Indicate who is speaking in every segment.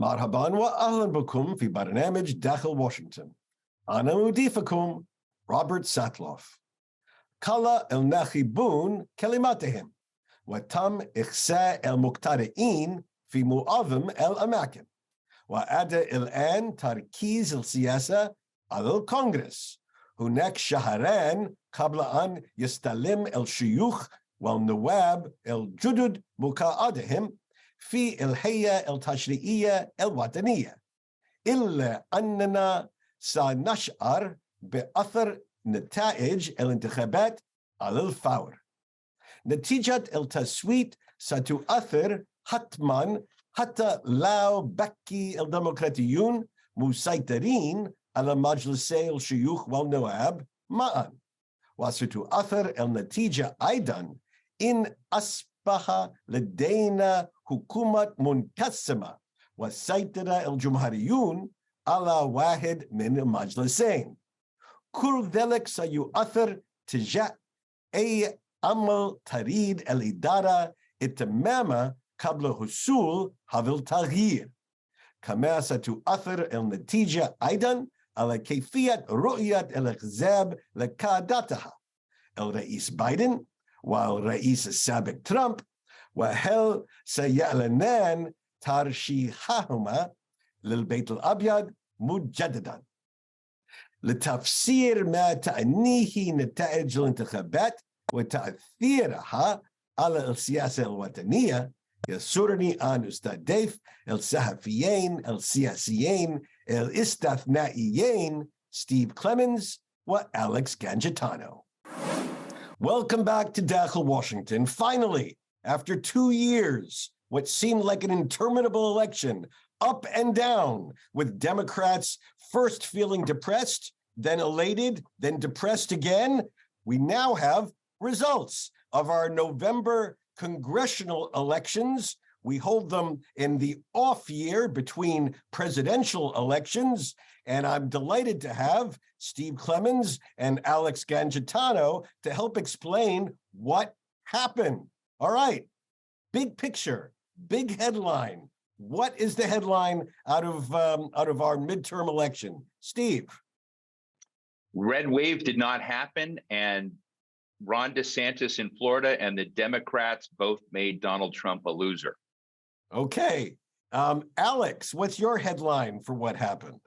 Speaker 1: مرحبا وأهلا بكم في برنامج داخل واشنطن. أنا مضيفكم روبرت ساتلوف. قال الناخبون كلمتهم وتم إحصاء المقترعين في معظم الأماكن، وعاد الآن تركيز السياسة على الكونغرس. هناك شهران قبل أن يستلم الشيوخ والنواب الجدد مقاعدهم في الهيئة التشريعية الوطنية، إلا أننا سنشعر بأثر نتائج الانتخابات على الفور. نتيجة التصويت ستؤثر حتما حتى لو بقي الديمقراطيون مسيطرين على مجلسي الشيوخ والنواب معا، وستؤثر النتيجة أيضا إن أصبح لدينا حكومة منقسمة وسيطر الجمهوريون على واحد من المجلسين. كل ذلك سيؤثر تجاه أي عمل تريد الإدارة إتمامه قبل حصول هذا التغيير. كما ستؤثر النتيجة أيضا على كيفية رؤية الأحزاب لقادتها، الرئيس بايدن والرئيس السابق ترامب، وهل سيعلنان ترشيحهما للبيت الأبيض مجددا. لتفسير ما تعنيه نتائج الانتخابات وتأثيرها على السياسة الوطنية، يسرني أن أستضيف الصحفيين السياسيين الاستثنائيين ستيف كليمنز وأليكس جانجيتانو. Welcome back to Dakhel, Washington. Finally, after 2 years, what seemed like an interminable election, up and down, with Democrats first feeling depressed, then elated, then depressed again, we now have results of our November congressional elections. We hold them in the off year between presidential elections, and I'm delighted to have Steve Clemens and Alex Gangitano to help explain what happened. All right, big picture, big headline. What is the headline out of our midterm election? Steve.
Speaker 2: Red wave did not happen, and Ron DeSantis in Florida and the Democrats both made Donald Trump a loser.
Speaker 1: Okay. Alex, what's your headline for what happened?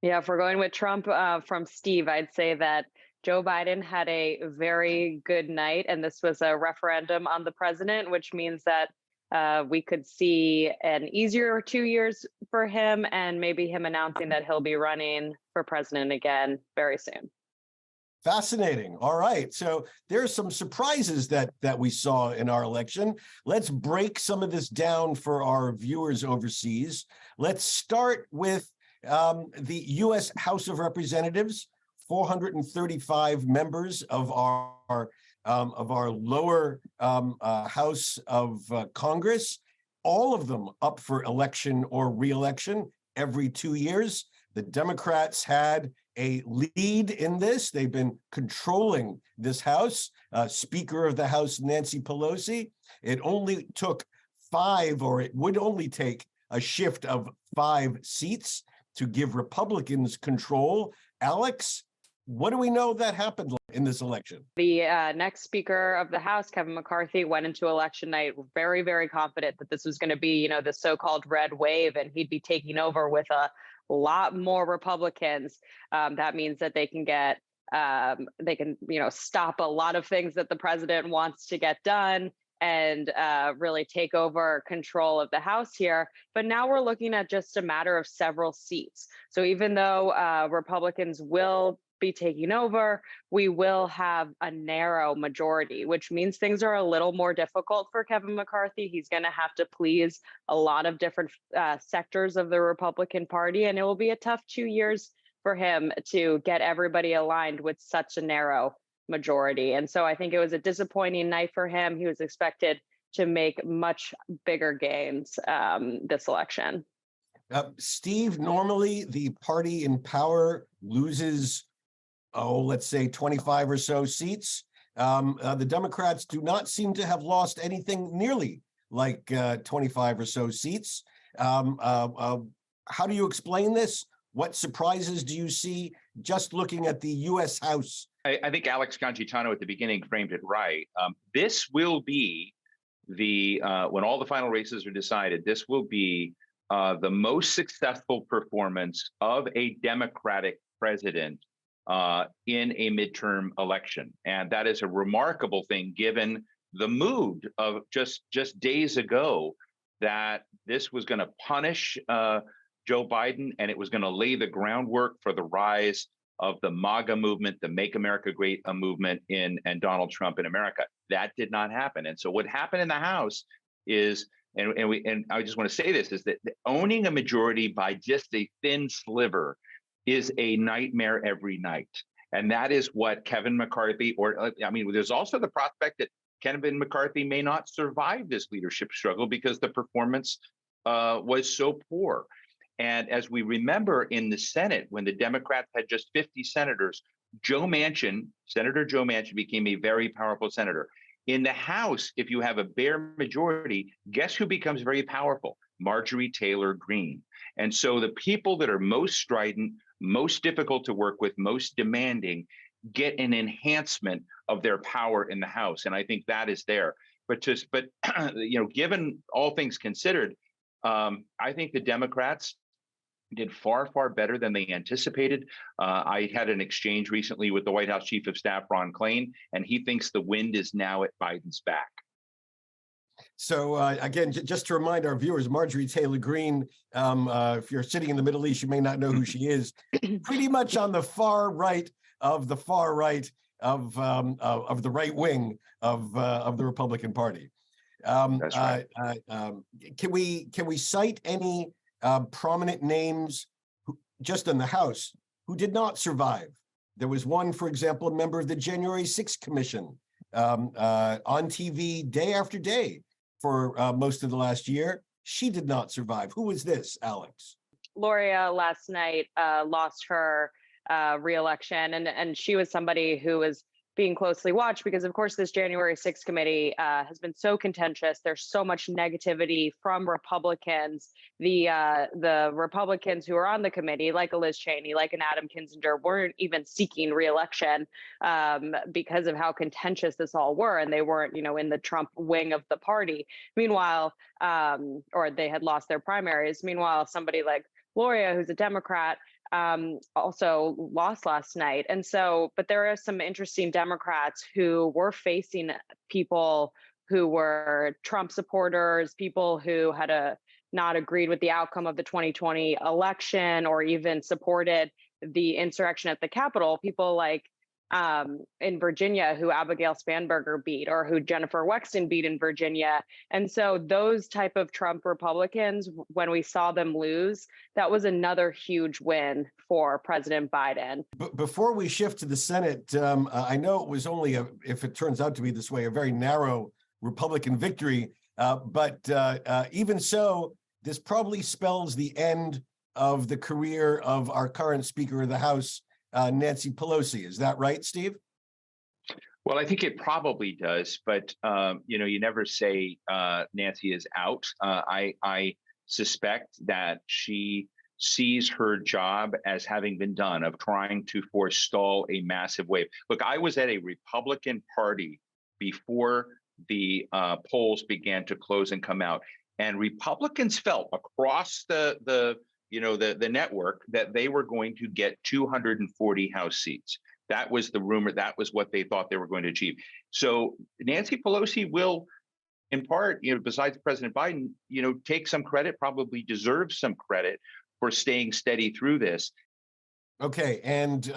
Speaker 3: Yeah, if we're going with Trump from Steve, I'd say that Joe Biden had a very good night, and this was a referendum on the president, which means that we could see an easier 2 years for him, and maybe him announcing that he'll be running for president again very soon.
Speaker 1: Fascinating. All right. So there's some surprises that we saw in our election. Let's break some of this down for our viewers overseas. Let's start with the U.S. House of Representatives, 435 members of our lower House of Congress, all of them up for election or re-election every 2 years. The Democrats had a lead in this. They've been controlling this House. Speaker of the House, Nancy Pelosi. It only took it would only take a shift of 5 seats to give Republicans control. Alex, what do we know that happened in this election?
Speaker 3: The next Speaker of the House, Kevin McCarthy, went into election night very, very confident that this was going to be, the so-called red wave, and he'd be taking over with a lot more Republicans. That means that they can stop a lot of things that the president wants to get done and really take over control of the House here. But now we're looking at just a matter of several seats. So even though Republicans will be taking over, we will have a narrow majority, which means things are a little more difficult for Kevin McCarthy. He's going to have to please a lot of different sectors of the Republican Party, and it will be a tough 2 years for him to get everybody aligned with such a narrow majority. And so I think it was a disappointing night for him. He was expected to make much bigger gains this election.
Speaker 1: Steve, normally the party in power loses, let's say 25 or so seats. The Democrats do not seem to have lost anything nearly like 25 or so seats. How do you explain this? What surprises do you see just looking at the U.S. House?
Speaker 2: I think Alex Congitano at the beginning framed it right. This will be when all the final races are decided, this will be the most successful performance of a Democratic president in a midterm election. And that is a remarkable thing, given the mood of just days ago that this was going to punish Joe Biden, and it was going to lay the groundwork for the rise of the MAGA movement, the Make America Great movement and Donald Trump in America. That did not happen. And so what happened in the House is, and I just want to say this, is that owning a majority by just a thin sliver is a nightmare every night. And that is what Kevin McCarthy, there's also the prospect that Kevin McCarthy may not survive this leadership struggle because the performance was so poor. And as we remember in the Senate, when the Democrats had just 50 senators, Senator Joe Manchin became a very powerful senator. In the House, if you have a bare majority, guess who becomes very powerful? Marjorie Taylor Greene. And so the people that are most strident, most difficult to work with, most demanding, get an enhancement of their power in the House. And I think that is there. But given all things considered, I think the Democrats did far, far better than they anticipated. I had an exchange recently with the White House Chief of Staff, Ron Klain, and he thinks the wind is now at Biden's back.
Speaker 1: So again, just to remind our viewers, Marjorie Taylor Greene, if you're sitting in the Middle East, you may not know who she is. Pretty much on the far right of the far right of the right wing of the Republican Party.
Speaker 2: That's right.
Speaker 1: Can we cite any prominent names just in the House who did not survive? There was one, for example, a member of the January 6th Commission on TV day after day for most of the last year. She did not survive. Who was this, Alex?
Speaker 3: Gloria last night lost her re-election, and she was somebody who was being closely watched because, of course, this January 6th committee has been so contentious. There's so much negativity from Republicans. The Republicans who are on the committee, like a Liz Cheney, like an Adam Kinzinger, weren't even seeking re-election because of how contentious this all were, and they weren't, in the Trump wing of the party. Meanwhile, or they had lost their primaries. Meanwhile, somebody like Gloria, who's a Democrat, also lost last night. And so, but there are some interesting Democrats who were facing people who were Trump supporters, people who had not agreed with the outcome of the 2020 election or even supported the insurrection at the Capitol, people like in Virginia who Abigail Spanberger beat or who Jennifer Wexton beat in Virginia. And so those type of Trump Republicans, when we saw them lose, that was another huge win for President Biden.
Speaker 1: But before we shift to the Senate, I know it was only, if it turns out to be this way, a very narrow Republican victory. But even so, this probably spells the end of the career of our current Speaker of the House, Nancy Pelosi. Is that right, Steve?
Speaker 2: Well, I think it probably does, but you never say Nancy is out. I suspect that she sees her job as having been done of trying to forestall a massive wave. Look, I was at a Republican party before the polls began to close and come out, and Republicans felt across the network that they were going to get 240 House seats. That was the rumor. That was what they thought they were going to achieve. So Nancy Pelosi will, in part, besides President Biden, take some credit, probably deserves some credit for staying steady through this.
Speaker 1: Okay, and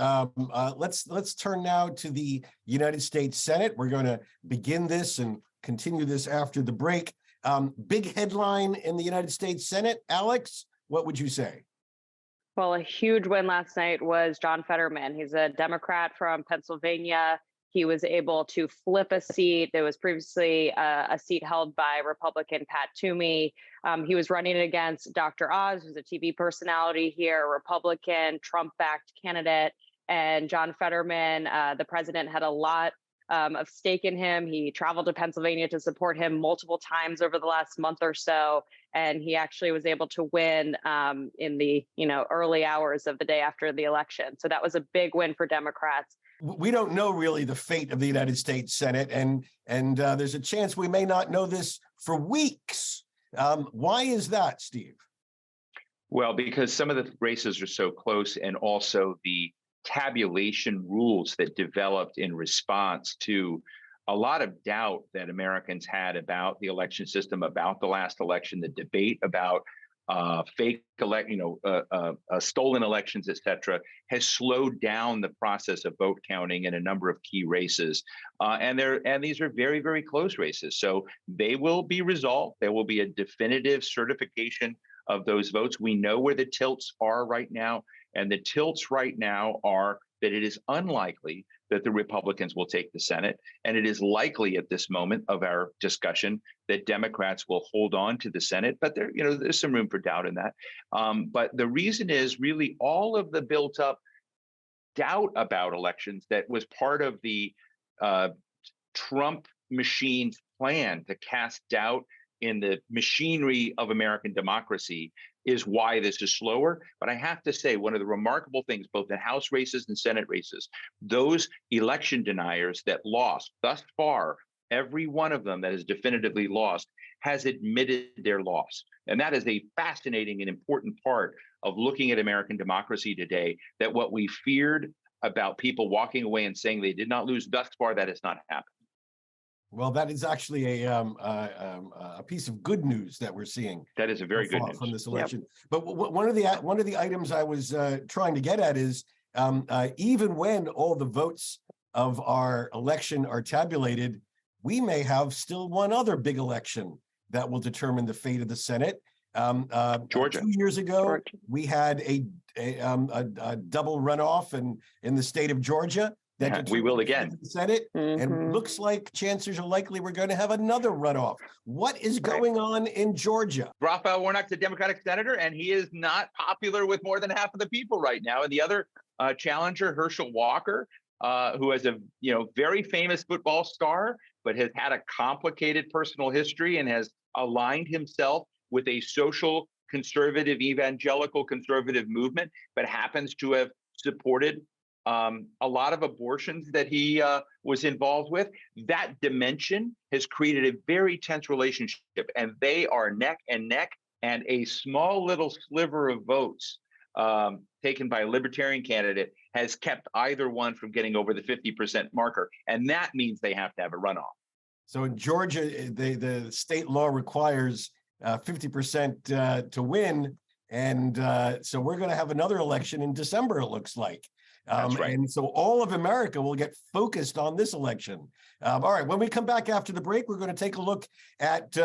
Speaker 1: let's turn now to the United States Senate. We're going to begin this and continue this after the break. Big headline in the United States Senate, Alex. What would you say?
Speaker 3: Well, a huge win last night was John Fetterman. He's a Democrat from Pennsylvania. He was able to flip a seat. There was previously a seat held by Republican Pat Toomey. He was running against Dr. Oz, who's a TV personality here, a Republican, Trump-backed candidate. And John Fetterman, the president, had a lot of stake in him. He traveled to Pennsylvania to support him multiple times over the last month or so, and he actually was able to win in the early hours of the day after the election. So that was a big win for Democrats.
Speaker 1: We don't know really the fate of the United States Senate, and there's a chance we may not know this for weeks. Why is that, Steve?
Speaker 2: Well, because some of the races are so close, and also the tabulation rules that developed in response to a lot of doubt that Americans had about the election system, about the last election, the debate about stolen elections, et cetera, has slowed down the process of vote counting in a number of key races. And these are very, very close races. So they will be resolved. There will be a definitive certification of those votes. We know where the tilts are right now. And the tilts right now are that it is unlikely that the Republicans will take the Senate. And it is likely at this moment of our discussion that Democrats will hold on to the Senate. But there's some room for doubt in that. But the reason is really all of the built up doubt about elections that was part of the Trump machine's plan to cast doubt in the machinery of American democracy is why this is slower. But I have to say, one of the remarkable things, both in House races and Senate races, those election deniers that lost thus far, every one of them that is definitively lost has admitted their loss. And that is a fascinating and important part of looking at American democracy today, that what we feared about people walking away and saying they did not lose thus far, that has not happened.
Speaker 1: Well, that is actually a piece of good news that we're seeing.
Speaker 2: That is a very good news
Speaker 1: from this election. Yep. But one of the items I was trying to get at is even when all the votes of our election are tabulated, we may have still one other big election that will determine the fate of the Senate.
Speaker 2: Georgia.
Speaker 1: 2 years ago, we had a double runoff in the state of Georgia.
Speaker 2: We will again.
Speaker 1: The Senate, and looks like chances are likely we're going to have another runoff. What is going on in Georgia?
Speaker 2: Raphael Warnock's a Democratic senator, and he is not popular with more than half of the people right now. And the other challenger, Herschel Walker, who is a very famous football star, but has had a complicated personal history and has aligned himself with a social conservative, evangelical conservative movement, but happens to have supported a lot of abortions that he was involved with. That dimension has created a very tense relationship, and they are neck and neck, and a small little sliver of votes taken by a libertarian candidate has kept either one from getting over the 50% marker. And that means they have to have a runoff.
Speaker 1: So in Georgia, the state law requires 50% to win. And so we're going to have another election in December, it looks like.
Speaker 2: That's right.
Speaker 1: And so all of America will get focused on this election. All right, when we come back after the break, we're going to take a look at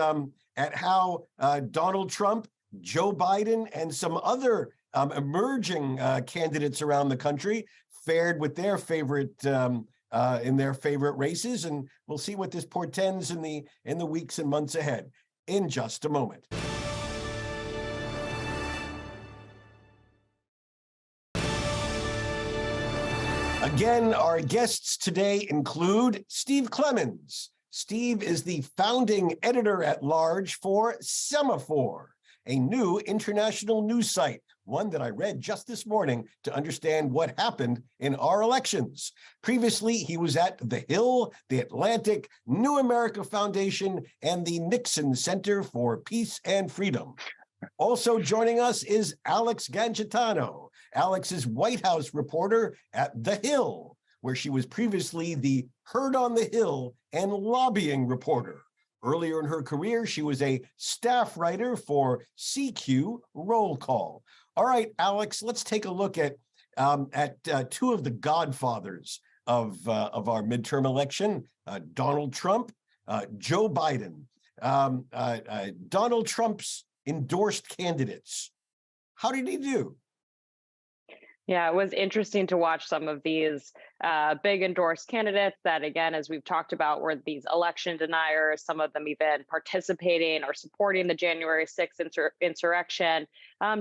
Speaker 1: how Donald Trump, Joe Biden, and some other emerging candidates around the country fared with their favorite in their favorite races, and we'll see what this portends in the weeks and months ahead. In just a moment. Again, our guests today include Steve Clemons. Steve is the founding editor-at-large for Semaphore, a new international news site, one that I read just this morning to understand what happened in our elections. Previously, he was at The Hill, The Atlantic, New America Foundation, and the Nixon Center for Peace and Freedom. Also joining us is Alex Gangitano. Alex is White House reporter at The Hill, where she was previously the Heard on the Hill and lobbying reporter. Earlier in her career, she was a staff writer for CQ Roll Call. All right, Alex, let's take a look at two of the godfathers of our midterm election, Donald Trump, Joe Biden. Donald Trump's endorsed candidates. How did he do?
Speaker 3: Yeah, it was interesting to watch some of these big endorsed candidates that, again, as we've talked about, were these election deniers, some of them even participating or supporting the January 6th insurrection,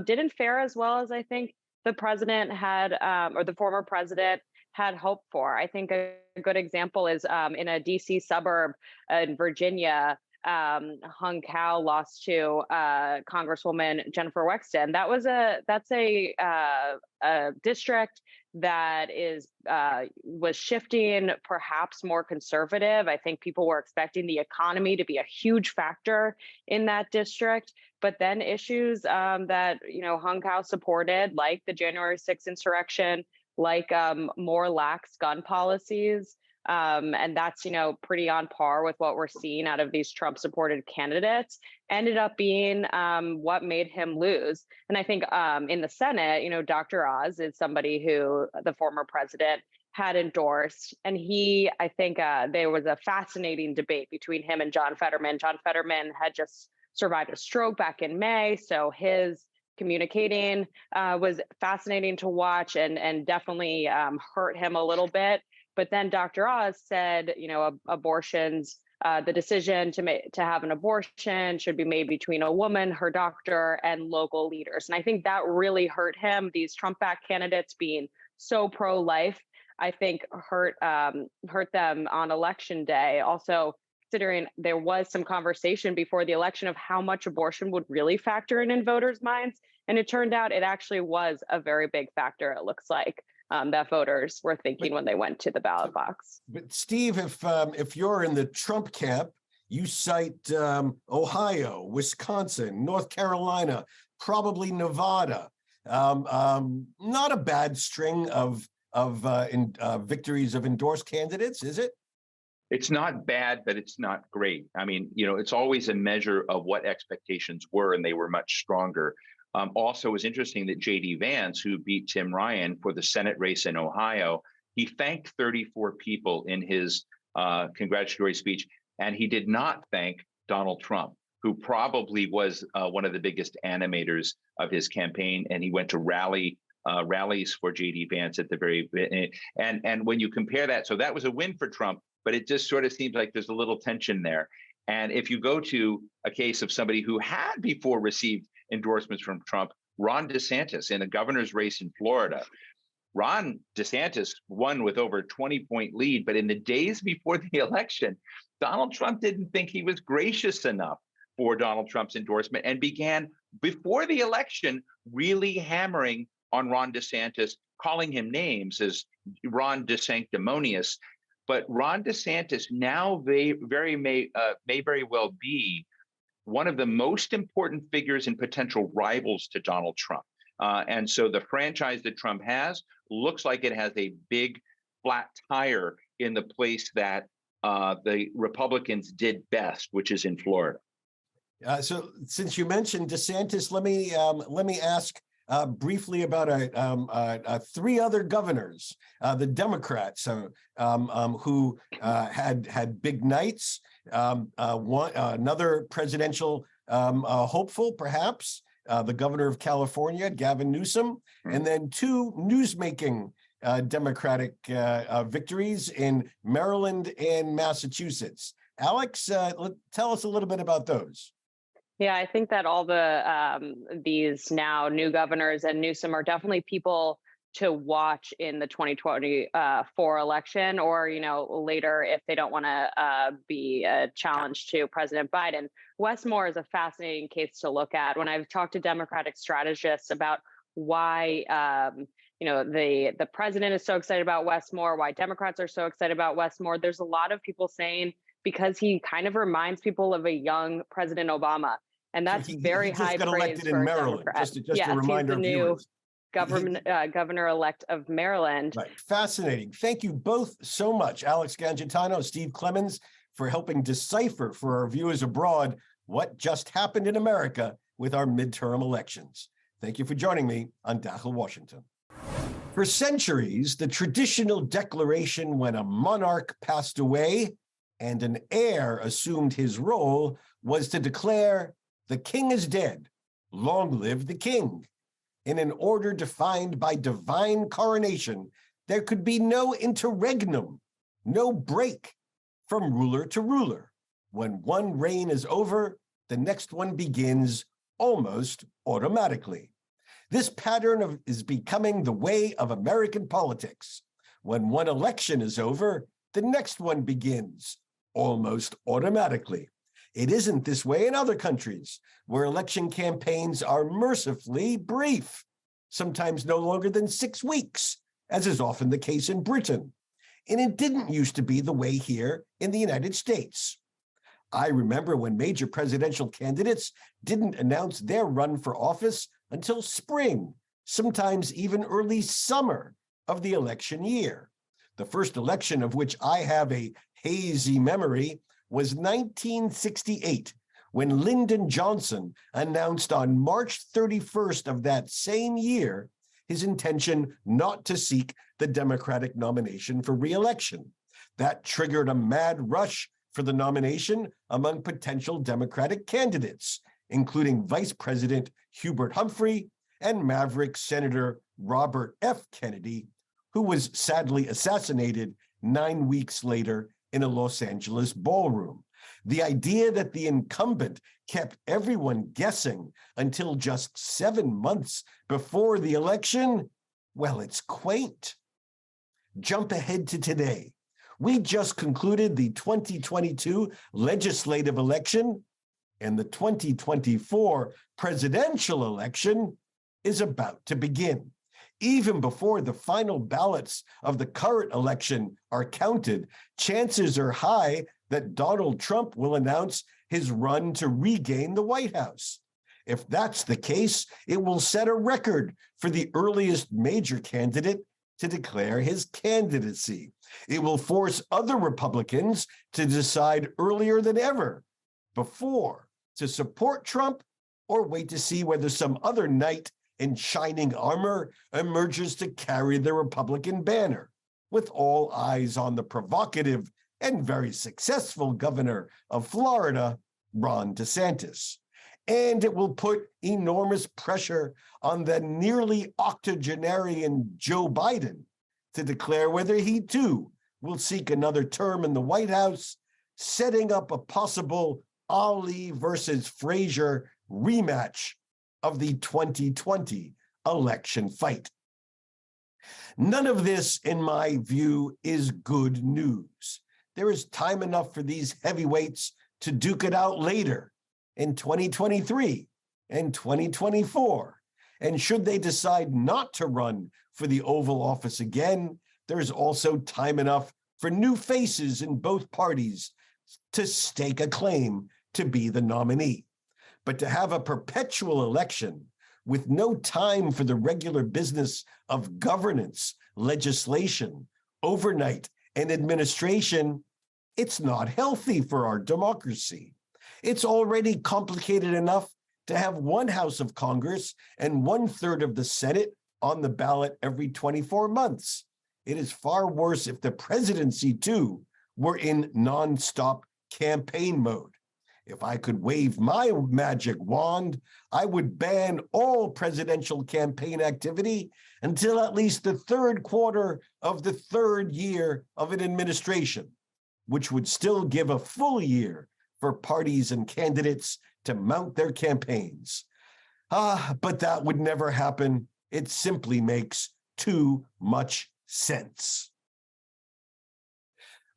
Speaker 3: didn't fare as well as I think the president had, or the former president had hoped for. I think a good example is in a DC suburb in Virginia, Hung Kao lost to Congresswoman Jennifer Wexton. That's a district that was shifting, perhaps more conservative. I think people were expecting the economy to be a huge factor in that district, but then issues that Hung Kao supported, like the January 6th insurrection, like more lax gun policies. And that's, pretty on par with what we're seeing out of these Trump-supported candidates, ended up being what made him lose. And I think in the Senate, Dr. Oz is somebody who the former president had endorsed. And I think there was a fascinating debate between him and John Fetterman. John Fetterman had just survived a stroke back in May, so his communicating was fascinating to watch and definitely hurt him a little bit. But then Dr. Oz said, abortions, the decision to have an abortion should be made between a woman, her doctor, and local leaders. And I think that really hurt him. These Trump-backed candidates being so pro-life, I think hurt them on election day. Also, considering there was some conversation before the election of how much abortion would really factor in voters' minds. And it turned out it actually was a very big factor, it looks like. That voters were thinking when they went to the ballot box.
Speaker 1: But Steve, if you're in the Trump camp, you cite Ohio, Wisconsin, North Carolina, probably Nevada. Not a bad string of victories of endorsed candidates, is it?
Speaker 2: It's not bad, but it's not great. I mean, it's always a measure of what expectations were, and they were much stronger. Also, it was interesting that J.D. Vance, who beat Tim Ryan for the Senate race in Ohio, he thanked 34 people in his congratulatory speech, and he did not thank Donald Trump, who probably was one of the biggest animators of his campaign, and he went to rallies for J.D. Vance at the very and when you compare that, so that was a win for Trump, but it just sort of seems like there's a little tension there. And if you go to a case of somebody who had before received endorsements from Trump, Ron DeSantis in a governor's race in Florida. Ron DeSantis won with over a 20-point lead, but in the days before the election, Donald Trump didn't think he was gracious enough for Donald Trump's endorsement and began, before the election, really hammering on Ron DeSantis, calling him names as Ron DeSanctimonious. But Ron DeSantis now may very well be one of the most important figures and potential rivals to Donald Trump. And so the franchise that Trump has looks like it has a big flat tire in the place that the Republicans did best, which is in Florida.
Speaker 1: So since you mentioned DeSantis, let me ask briefly about three other governors, the Democrats who had big nights. Another presidential hopeful, perhaps, the governor of California, Gavin Newsom, and then two newsmaking Democratic victories in Maryland and Massachusetts. Alex, tell us a little bit about those.
Speaker 3: Yeah, I think that all these now new governors and Newsom are definitely people to watch in the 2024 election, or later if they don't want to be a challenge to President Biden. Wes Moore is a fascinating case to look at. When I've talked to Democratic strategists about why the president is so excited about Wes Moore, why Democrats are so excited about Wes Moore, there's a lot of people saying because he kind of reminds people of a young President Obama, and that's very high praise
Speaker 1: elected
Speaker 3: for
Speaker 1: in Maryland.
Speaker 3: Democrats.
Speaker 1: Just a reminder,
Speaker 3: he's the new governor-elect of Maryland.
Speaker 1: Right. Fascinating. Thank you both so much, Alex Gangitano, Steve Clemens, for helping decipher for our viewers abroad what just happened in America with our midterm elections. Thank you for joining me on Dakhel Washington. For centuries, the traditional declaration when a monarch passed away and an heir assumed his role was to declare, "The king is dead, long live the king." In an order defined by divine coronation, there could be no interregnum, no break from ruler to ruler. When one reign is over, the next one begins almost automatically. This pattern is becoming the way of American politics. When one election is over, the next one begins, almost automatically. It isn't this way in other countries, where election campaigns are mercifully brief, sometimes no longer than 6 weeks, as is often the case in Britain. And it didn't used to be the way here in the United States. I remember when major presidential candidates didn't announce their run for office until spring, sometimes even early summer of the election year. The first election of which I have a hazy memory was 1968, when Lyndon Johnson announced on March 31st of that same year his intention not to seek the Democratic nomination for re-election. That triggered a mad rush for the nomination among potential Democratic candidates, including Vice President Hubert Humphrey and Maverick Senator Robert F. Kennedy, who was sadly assassinated 9 weeks later in a Los Angeles ballroom. The idea that the incumbent kept everyone guessing until just 7 months before the election, well, it's quaint. Jump ahead to today. We just concluded the 2022 legislative election, and the 2024 presidential election is about to begin. Even before the final ballots of the current election are counted, chances are high that Donald Trump will announce his run to regain the White House. If that's the case, it will set a record for the earliest major candidate to declare his candidacy. It will force other Republicans to decide earlier than ever before to support Trump or wait to see whether some other knight in shining armor emerges to carry the Republican banner, with all eyes on the provocative and very successful governor of Florida, Ron DeSantis. And it will put enormous pressure on the nearly octogenarian Joe Biden to declare whether he too will seek another term in the White House, setting up a possible Ali versus Frazier rematch of the 2020 election fight. None of this, in my view, is good news. There is time enough for these heavyweights to duke it out later in 2023 and 2024. And should they decide not to run for the Oval Office again, there's also time enough for new faces in both parties to stake a claim to be the nominee. But to have a perpetual election with no time for the regular business of governance, legislation, overnight, and administration, it's not healthy for our democracy. It's already complicated enough to have one house of Congress and 1/3 of the Senate on the ballot every 24 months. It is far worse if the presidency, too, were in nonstop campaign mode. If I could wave my magic wand, I would ban all presidential campaign activity until at least the third quarter of the third year of an administration, which would still give a full year for parties and candidates to mount their campaigns. But that would never happen. It simply makes too much sense.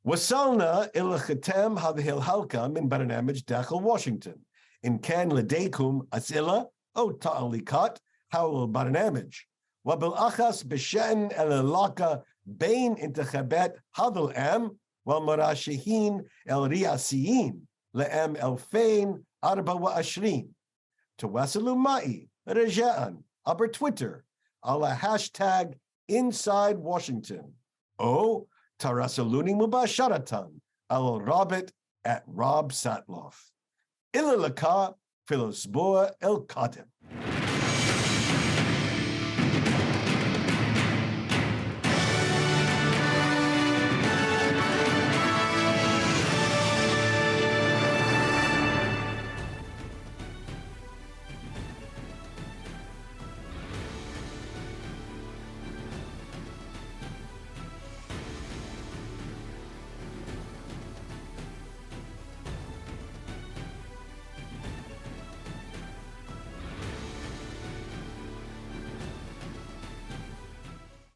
Speaker 1: وصلنا إلى ختام هذه الحلقة من برنامج داخل واشنطن. إن كان لديكم أسئلة أو تعليقات حول البرنامج وبالأخص بشأن العلاقة بين انتخابات هذا العام والمرشحين الرئاسيين لعام 2024 تواصلوا معي رجاء عبر تويتر على هاشتاغ Inside Washington أو تراسلوني مباشرة على الرابط @RobSatloff. إلى اللقاء في الأسبوع القادم.